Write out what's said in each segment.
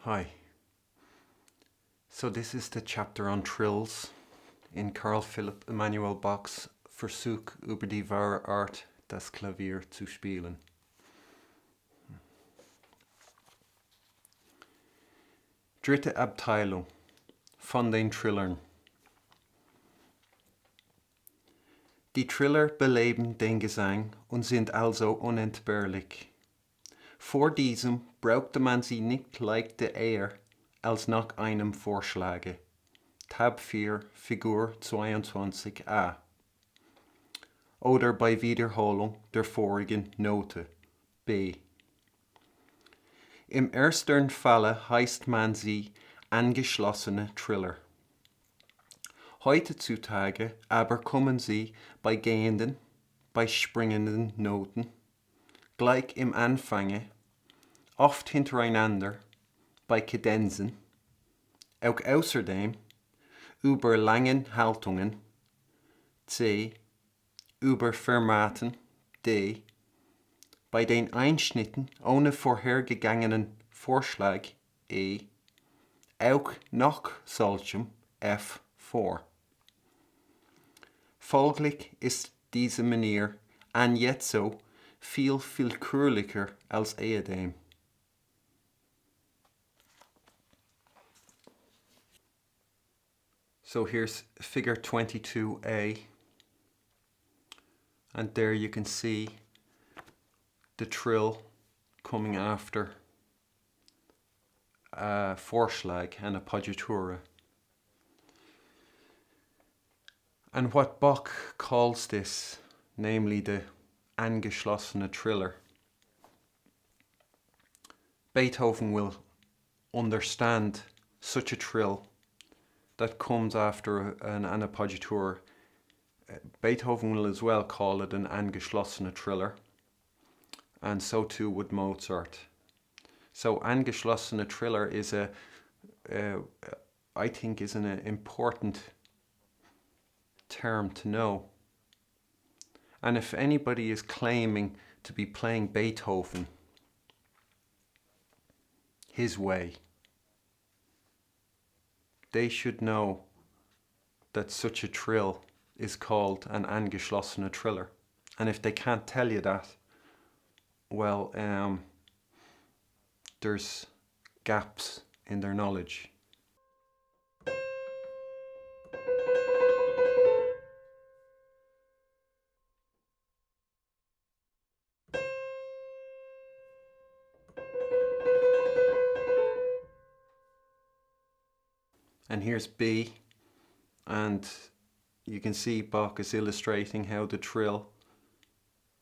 Hi. So this is the chapter on Trills in Carl Philipp Emanuel Bach's Versuch über die wahre Art, das Klavier zu spielen. Dritte Abteilung von den Trillern. Die Triller beleben den Gesang und sind also unentbehrlich. Vor diesem brauchte man sie nicht leichter eher als nach einem Vorschlage. Tab 4, Figur 22a. Oder bei Wiederholung der vorigen Note, B. Im ersten Falle heißt man sie angeschlossene Triller. Heutzutage aber kommen sie bei gehenden, bei springenden Noten, gleich im Anfange, oft hintereinander, bei Kadenzen, auch außerdem über langen Haltungen, C, über Fermaten, D, bei den Einschnitten ohne vorhergegangenen Vorschlag, E, auch nach solchem, F vor. Folglich ist diese Manier anjetzo viel willkürlicher als ehedem. So here's figure 22a, and there you can see the trill coming after a Vorschlag and a Appoggiatura. And what Bach calls this, namely the angeschlossene Triller, Beethoven will understand such a trill that comes after an Appoggiatura. Beethoven will as well call it an angeschlossene Triller, and so too would Mozart. So angeschlossene Triller is I think is an important term to know. And if anybody is claiming to be playing Beethoven his way, they should know that such a trill is called an angeschlossene Triller. And if they can't tell you that, well, there's gaps in their knowledge. And here's B, and you can see Bach is illustrating how the trill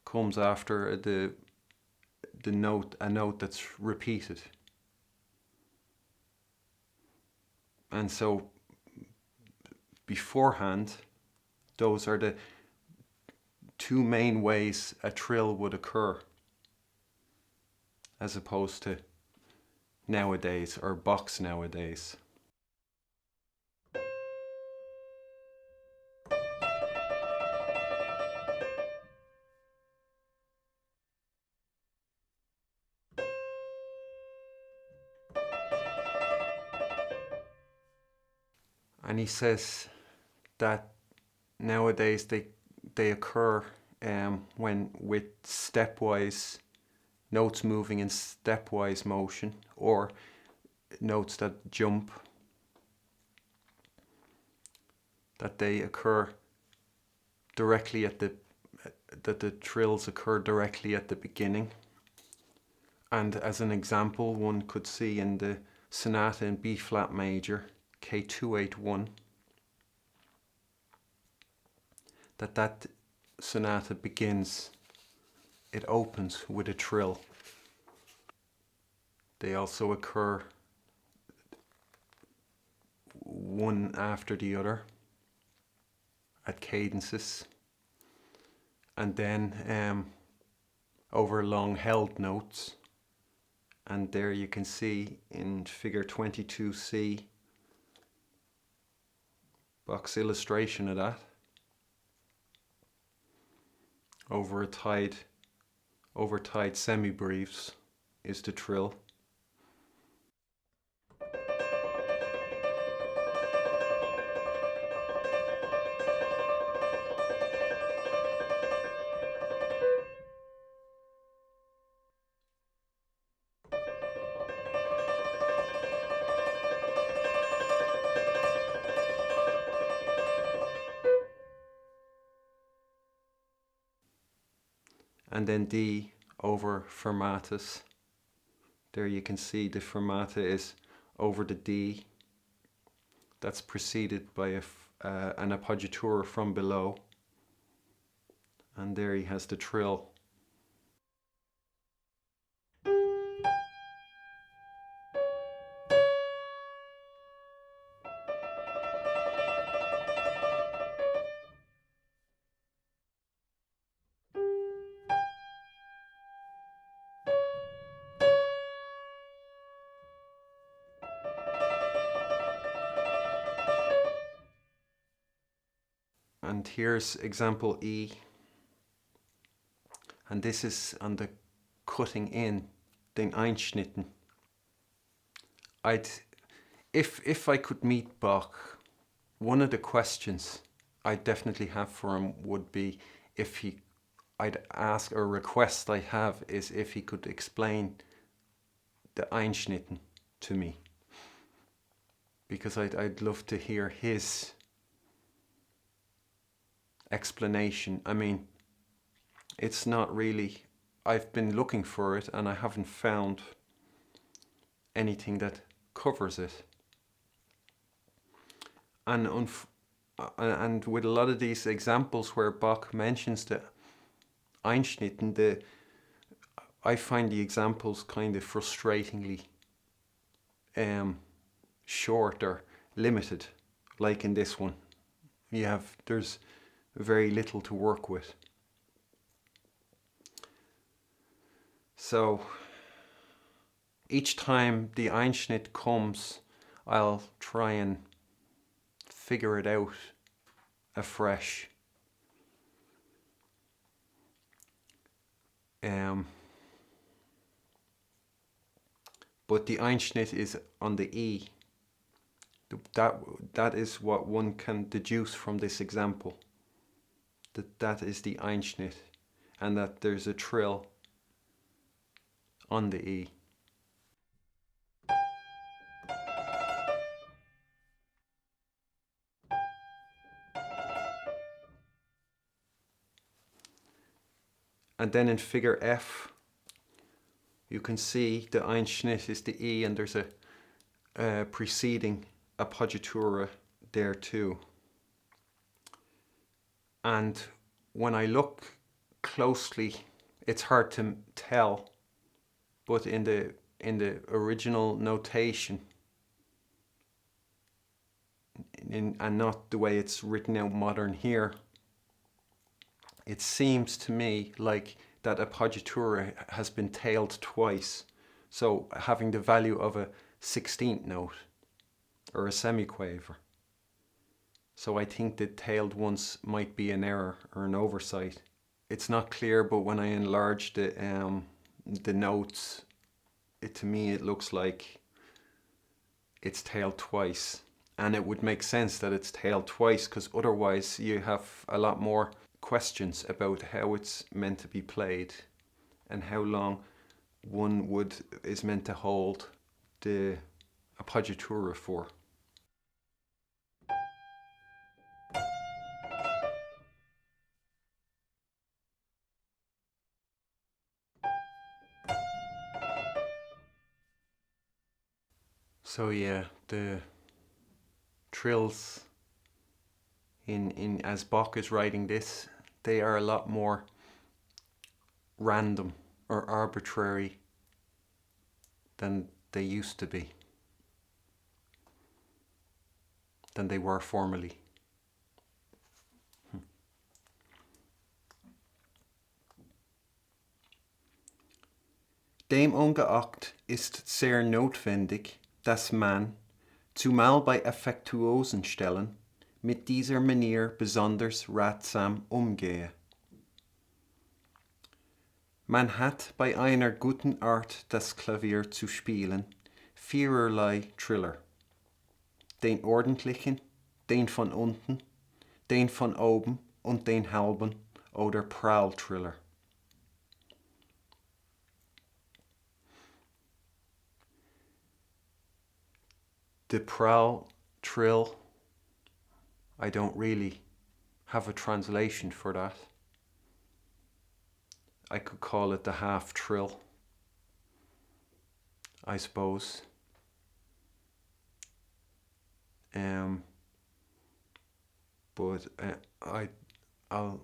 comes after a note that's repeated. And so beforehand, those are the two main ways a trill would occur, as opposed to nowadays, or Bach's nowadays. And he says that nowadays they occur when with stepwise notes moving in stepwise motion, or notes that jump, that they occur directly at that the trills occur directly at the beginning. And as an example, one could see in the sonata in B flat major, K281, that sonata begins, it opens with a trill. They also occur one after the other at cadences, and then over long held notes. And there you can see in figure 22c Bach's illustration of that. Over tied semi-briefs is the trill. and then D over fermatus. There you can see the fermata is over the D. That's preceded by an appoggiatura from below. And there he has the trill. And here's example E, and this is on the cutting in, den Einschnitten. If I could meet Bach, one of the questions I'd definitely have for him would be I'd ask, or request I have is if he could explain the Einschnitten to me, because I'd love to hear his explanation. I mean, it's not really, I've been looking for it and I haven't found anything that covers it. And with a lot of these examples where Bach mentions the Einschnitten, I find the examples kind of frustratingly short or limited, like in this one. There's very little to work with. So each time the Einschnitt comes, I'll try and figure it out afresh. But the Einschnitt is on the E. That is what one can deduce from this example. That is the Einschnitt, and that there's a trill on the E. And then in figure F, you can see the Einschnitt is the E, and there's a preceding appoggiatura there too. And when I look closely, it's hard to tell, but in the original notation, and not the way it's written out modern here, it seems to me like that appoggiatura has been tailed twice, so having the value of a 16th note or a semiquaver. So I think the tailed ones might be an error or an oversight. It's not clear, but when I enlarge the notes, to me it looks like it's tailed twice. And it would make sense that it's tailed twice, because otherwise you have a lot more questions about how it's meant to be played and how long one is meant to hold the appoggiatura for. So yeah, the trills in as Bach is writing this, they are a lot more random or arbitrary than they used to be, than they were formerly. Dem ungeachtet ist sehr notwendig, dass man, zumal bei affektuosen Stellen, mit dieser Manier besonders ratsam umgehe. Man hat bei einer guten Art, das Klavier zu spielen, viererlei Triller. Den ordentlichen, den von unten, den von oben und den halben oder prowl Triller. The prowl trill, I don't really have a translation for that. I could call it the half trill, I suppose. But I'll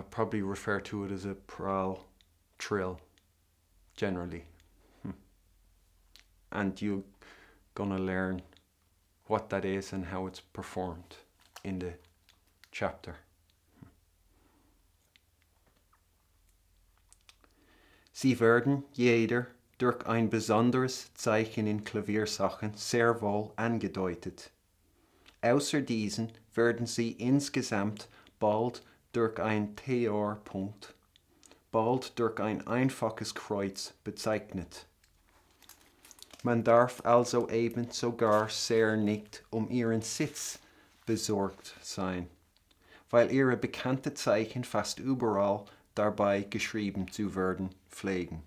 probably refer to it as a prowl trill generally. And you're gonna learn what that is and how it's performed in the chapter. Sie werden jeder durch ein besonderes Zeichen in Klaviersachen sehr wohl angedeutet. Außer diesen werden sie insgesamt bald durch ein TR-Punkt, bald durch ein einfaches Kreuz bezeichnet. Man darf also eben sogar sehr nicht ihren Sitz besorgt sein, weil ihre bekannte Zeichen fast überall dabei geschrieben zu werden pflegen.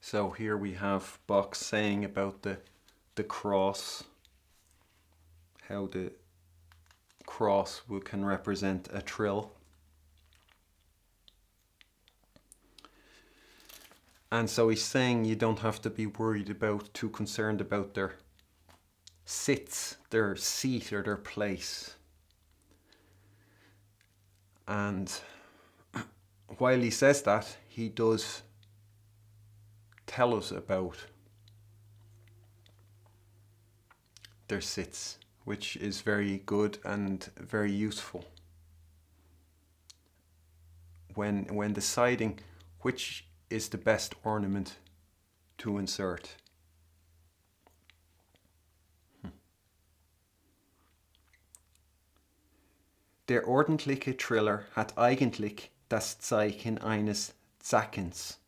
So here we have Bach saying about the cross, how the cross can represent a trill. And so he's saying you don't have to be too concerned about their sits, their seat or their place. And while he says that, he does tell us about their sits, which is very good and very useful when deciding which is the best ornament to insert. Der ordentliche Triller hat eigentlich das Zeichen eines Zackens,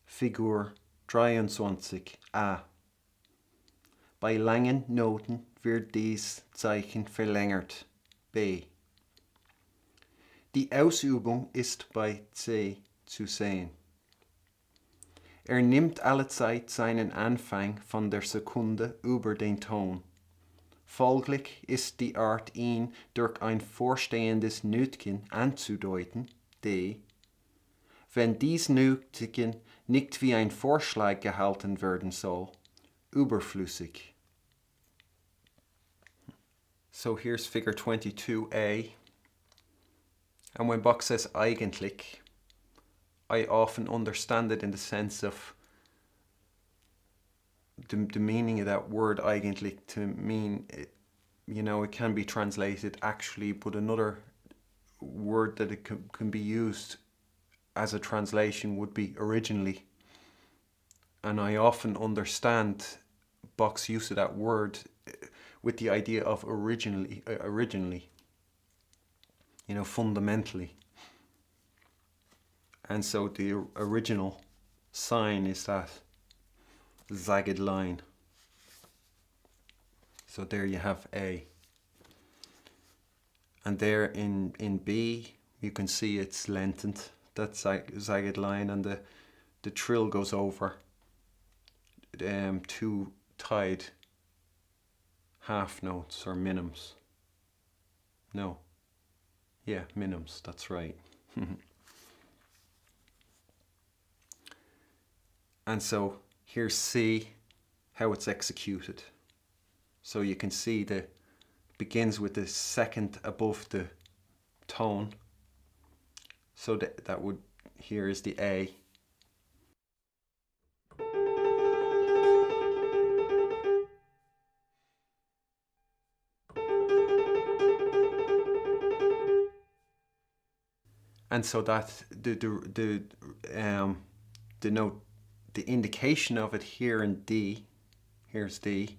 Figur 23a. Bei langen Noten wird dies Zeichen verlängert, B. Die Ausübung ist bei C zu sehen. Nimmt allezeit seinen Anfang von der Sekunde über den Ton. Folglich ist die Art, ihn durch ein vorstehendes Nötchen anzudeuten, D. Wenn dies Nötchen nicht wie ein Vorschlag gehalten werden soll, überflüssig. So here's figure 22a. And when Bach says eigentlich, I often understand it in the sense of the meaning of that word eigentlich to mean, it can be translated actually, but another word that it can be used as a translation would be originally. And I often understand Bach's use of that word with the idea of originally, fundamentally. And so the original sign is that zagged line. So there you have A. And there in B, you can see it's lengthened, that zagged line, and the trill goes over two tied half notes or minims. No. Yeah, minims, that's right. And so here's C, how it's executed. So you can see that begins with the second above the tone. So that would, here is the A. And so that the note, the indication of it here in D, here's D,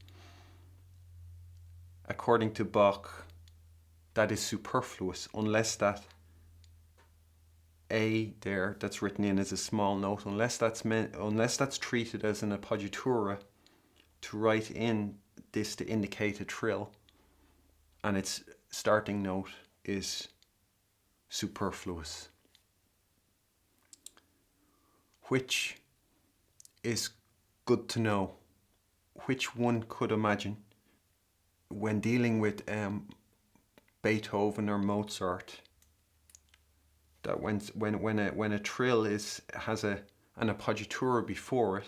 according to Bach, that is superfluous unless that A there that's written in as a small note, unless that's treated as an appoggiatura to write in this to indicate a trill, and its starting note is superfluous, which is good to know, which one could imagine when dealing with Beethoven or Mozart, that when a trill has an appoggiatura before it,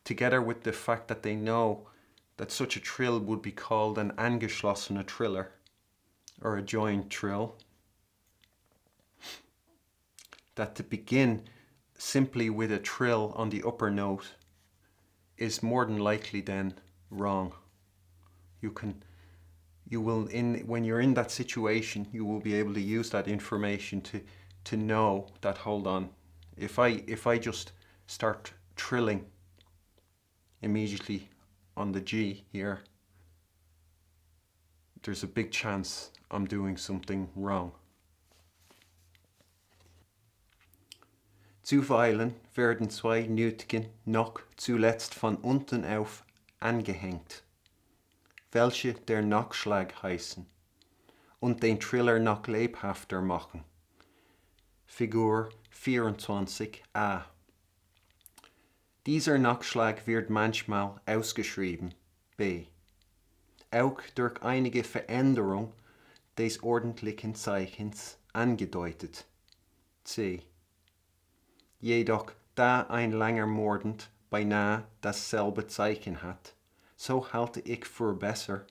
together with the fact that they know that such a trill would be called an angeschlossene Triller, or a joined trill, that to begin simply with a trill on the upper note is more than likely then wrong. When you're in that situation, you will be able to use that information to know that, hold on, if I just start trilling immediately on the G here, there's a big chance I'm doing something wrong. Zuweilen werden zwei Nötigen noch zuletzt von unten auf angehängt, welche der Nachschlag heißen, und den Triller noch lebhafter machen. Figur 24a. Dieser Nachschlag wird manchmal ausgeschrieben, B. Auch durch einige Veränderung des ordentlichen Zeichens angedeutet, C. Jedoch da ein langer Mordent beinahe dasselbe Zeichen hat, so halte ich für besser,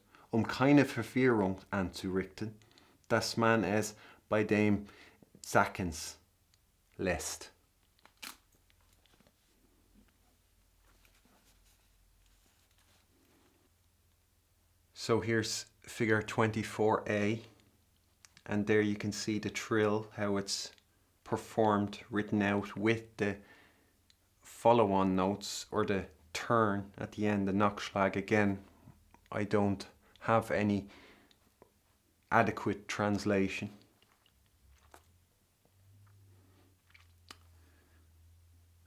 keine Verwirrung anzurichten, dass man es bei dem Sackens lässt. So here's figure 24a, and there you can see the trill, how it's performed, written out with the follow-on notes, or the turn at the end, the Nachschlag. Again, I don't have any adequate translation.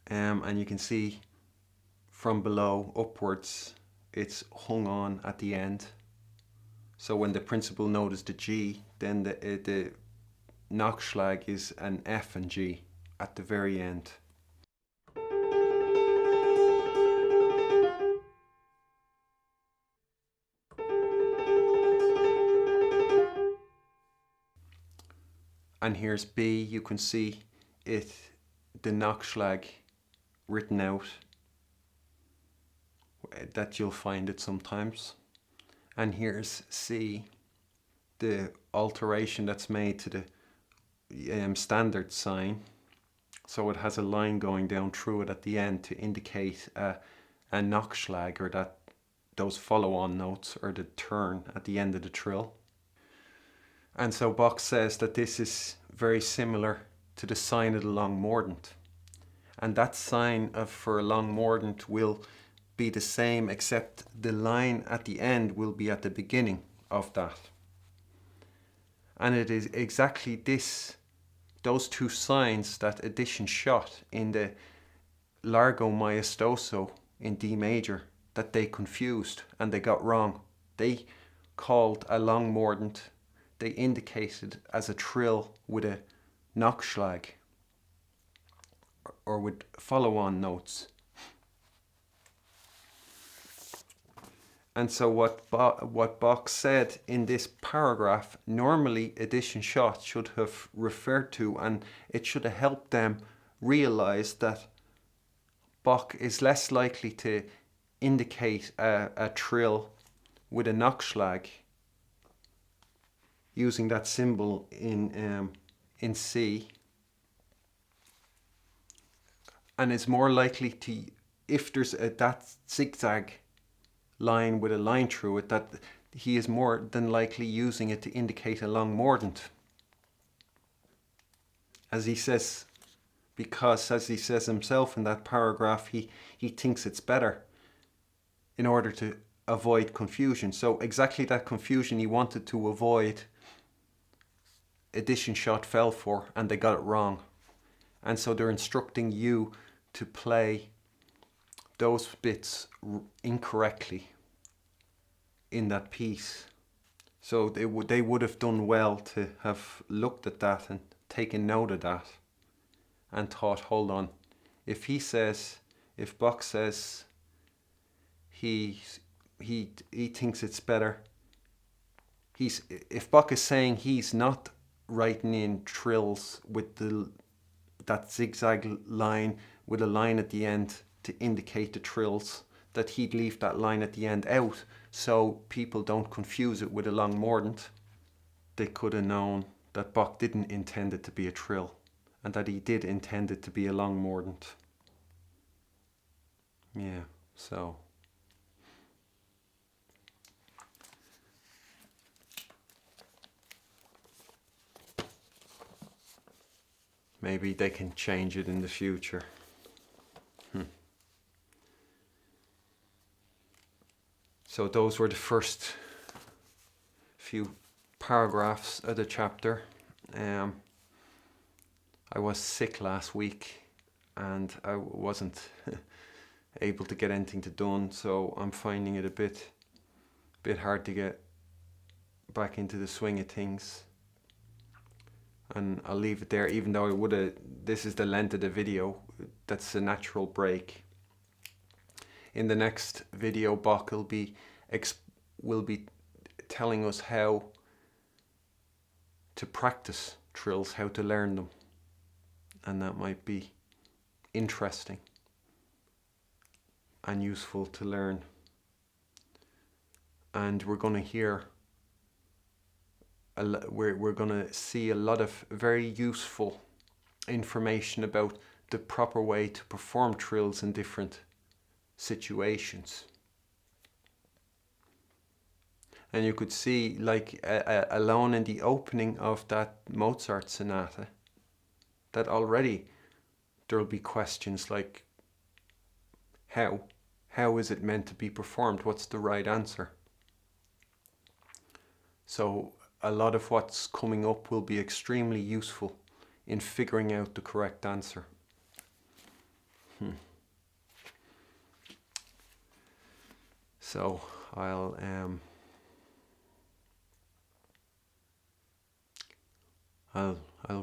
And you can see from below upwards, it's hung on at the end. So when the principal note is the G, then the Nachschlag is an F and G at the very end. And here's B, you can see it, the Nachschlag written out, that you'll find it sometimes. And here's C, the alteration that's made to the standard sign. So it has a line going down through it at the end to indicate a Nachschlag, or that those follow-on notes, or the turn at the end of the trill. And so Bach says that this is very similar to the sign of the long mordent. And that sign for a long mordent will be the same, except the line at the end will be at the beginning of that. And it is exactly those two signs that Edition shot in the Largo Maestoso in D major, that they confused and they got wrong. They called a long mordent, they indicated as a trill with a Nachschlag, or with follow-on notes. And so what Bach said in this paragraph, normally Edition shot should have referred to, and it should have helped them realize that Bach is less likely to indicate a trill with a Nachschlag using that symbol in C, and is more likely to, if there's that zigzag line with a line through it, that he is more than likely using it to indicate a long mordent. As he says, because as he says himself in that paragraph, he thinks it's better in order to avoid confusion. So exactly that confusion he wanted to avoid, Edition shot fell for, and they got it wrong. And so they're instructing you to play those bits incorrectly in that piece. So they would have done well to have looked at that and taken note of that and thought, hold on, if Bach says he he thinks it's better. If Bach is saying he's not writing in trills with that zigzag line with a line at the end to indicate the trills, that he'd leave that line at the end out so people don't confuse it with a long mordent. They could have known that Bach didn't intend it to be a trill and that he did intend it to be a long mordent. Yeah, so maybe they can change it in the future. So those were the first few paragraphs of the chapter. I was sick last week and I wasn't able to get anything done, so I'm finding it a bit hard to get back into the swing of things. And I'll leave it there, even though this is the length of the video. That's a natural break. In the next video, Bach will be telling us how to practice trills, how to learn them. And that might be interesting and useful to learn. And we're going to hear, we're going to see a lot of very useful information about the proper way to perform trills in different situations. And you could see, like, alone in the opening of that Mozart sonata, that already there'll be questions like, how is it meant to be performed? What's the right answer? So a lot of what's coming up will be extremely useful in figuring out the correct answer. So I'll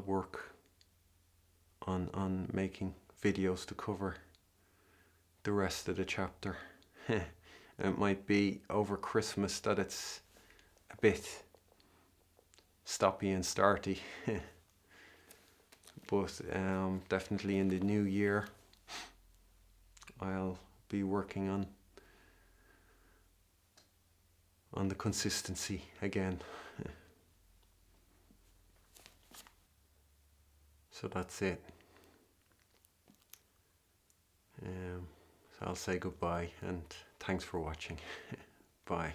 work on making videos to cover the rest of the chapter. It might be over Christmas that it's a bit stoppy and starty, but definitely in the new year I'll be working on the consistency again. So that's it. So I'll say goodbye and thanks for watching. Bye.